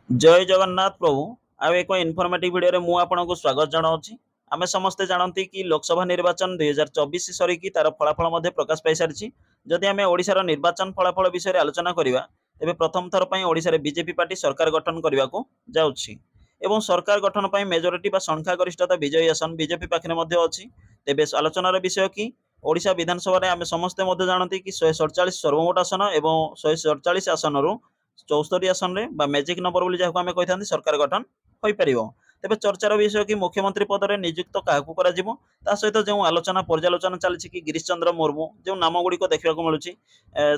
जय जगन्नाथ प्रभु। आउ एक इनफॉर्मेटिव वीडियो रे मु आपनको स्वागत जनाऊँगी। आमे समस्ते जानती कि लोकसभा निर्वाचन 2024 सरीकी तार फलाफल मध्य प्रकाश पाई सारी। जदि आमे ओडिशार निर्वाचन फलाफल विषय रे आलोचना करिवा तेबे प्रथम थर पई ओडिशा रे बीजेपी पार्टी सरकार गठन करने को जाउछि एवं सरकार गठन पई मेजॉरिटी बा संख्या गरिष्ठता विजयी आसन बीजेपी पाखरे मध्य अछि। तेबे आलोचनार विषय कि ओडिशा विधानसभा रे आमे समस्ते मध्य जानती कि 147 सर्वमोट आसन एवं 147 आसन रु 74 आसन रे बा मैजिक नंबर बोली जाको आमे कहिथांती सरकार गठन होई परिबो। तेबे चर्चार विषय कि मुख्यमंत्री पद रे नियुक्त काहाकू करा जिवो ता सहित जो आलोचना पर्यालोचना चलछि कि गिरीश चंद्र मुर्मू जो नाम गुडी को देखिबा को मिलुछि।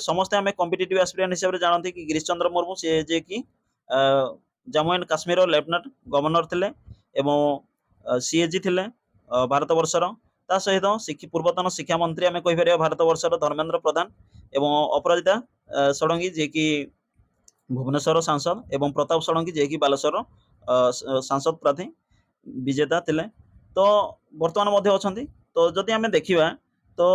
समस्ते आमे कॉम्पिटिटिव एस्पिरेंट हिसाब रे जानती कि गिरीश चंद्र मुर्मू से जे कि जम्मू एंड काश्मीर रो लेफ्टिनेंट गवर्नर थिले एवं सीएजी थिले भारत वर्षर। ता सहित पूर्वतन शिक्षा मंत्री आमे कहि परिबा भारत वर्षर धर्मेंद्र प्रधान एवं अपराजिता षडंगी जे कि भुवनेश्वर सांसद एवं प्रताप षडंगी जे कि बालेश्वर सांसद प्रार्थी विजेता थिले। तो वर्तमान मध्य अछंती। तो जदि आमे देखिबा तो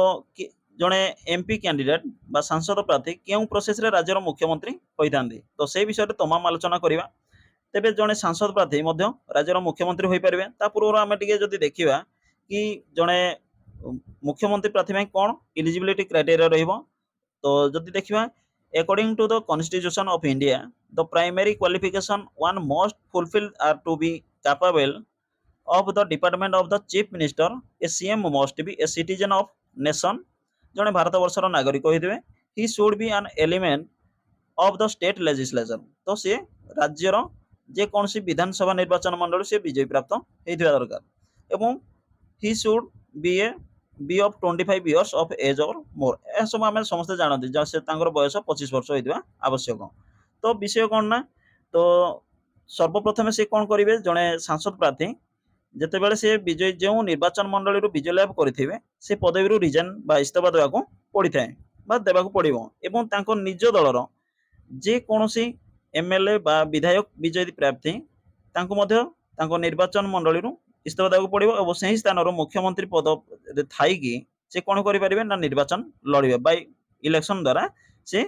जणे एमपी कैंडिडेट बा सांसद प्रार्थी केउ प्रोसेस रे राज्यर मुख्यमंत्री होइतांती तो से विषय रे तमाम आलोचना करिवा। तेबे जणे सांसद प्रार्थी मध्य राज्यर मुख्यमंत्री होई परिबे ता पूर्व आमे टिके जदि देखिबा कि जणे मुख्यमंत्री प्रार्थी में कोन एलिजिबिलिटी क्राइटेरिया रहिबो। तो जदि देखिबा according to the constitution of India the primary qualification one must fulfill are to be capable of the department of the chief minister a CM must be a citizen of nation जने भारत वर्षर नागरिक होइथिबे he should be an element of the state legislation तो से राज्यर जे कोनसी विधानसभा निर्वाचन मंडल से विजय प्राप्त हेथिबा दरकार एवं he should be a be of 25 years of age or more ए सब आमे समस्त जानती से तांकर बयस 25 वर्ष होइतिबा आवश्यक। तो विषय कोन ना तो सर्वप्रथम से कोन करिवे जणे सांसद प्रार्थी जेतेबेले से विजय जो निर्वाचन मंडली रु विजय लाभ करथिबे से पदवी रु रिजाइन बा इस्तीफा देबाको पड़िथाय बा देबाको पड़िबो एवं तांको निज दलर जे कोनोसी एमएलए बा विधायक विजयी प्रार्थी तांको मध्य तांको निर्वाचन मंडली रु इस्तीफा देबाको पड़िबो और सही स्थान रो मुख्यमंत्री पद थाई कि से कोन करि परिबे ना निर्वाचन लड़िबे बाय इलेक्शन द्वारा से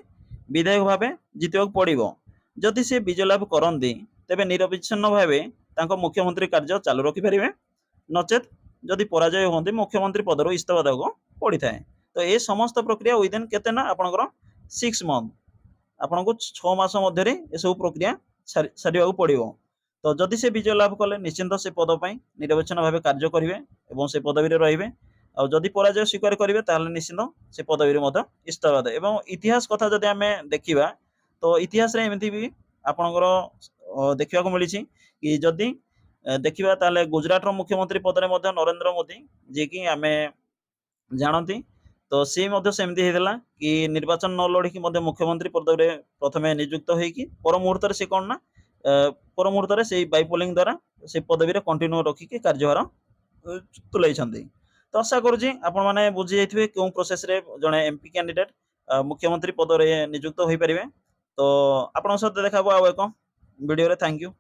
विधायक भाबे जितिबाक पड़िबो। जदि से विजय लाभ करंती तेबे निरविच्छिन्न भाबे तांको मुख्यमंत्री कार्य चालू रखि परिबे नचेत जदि पराजय होंती मुख्यमंत्री पद रो इस्तीफा देबाको पड़िथाय। तो ए समस्त प्रक्रिया विदिन केते ना आपनकर 6 मंथ आपनको 6 मास मध्य रे ए सब प्रक्रिया सारिबाको पड़िबो। तो जदि से विजय लाभ कले निश्चिंत से पद पई निरविच्छिन्न भाबे कार्य करिवे एवं से पदवी रे रहिबे और जदि पराजय स्वीकार करिवे ताले निश्चिंत से पदवी रे मध्य इस्तीफा दे एवं इतिहास कथा जदि आमे देखिबा तो इतिहास रे एमिति भी आपनकर देखिबा को मिलिछि कि जदि देखिबा ताले गुजरात रो मुख्यमंत्री पद रे मध्य नरेंद्र मोदी जे कि आमे जानती तो से मध्य सेमति हेतला कि निर्वाचन न लड़ी कि मध्य मुख्यमंत्री पद रे प्रथमे नियुक्त होई कि पर मुहूर्त रे से कोन ना पर मुहूर्त रे से बाई पोलिंग द्वारा से पदवी रे कंटिन्यू रखि कि कार्यभार तुलाई छथि। तो आशा करूची आपण माने बुझी जाइथिबे केउ प्रोसेस रे जणे एमपी कैंडिडेट मुख्यमंत्री पद रे नियुक्त होई परिबे। तो आपण सहित देखाबो आ एक वीडियो रे। Thank you.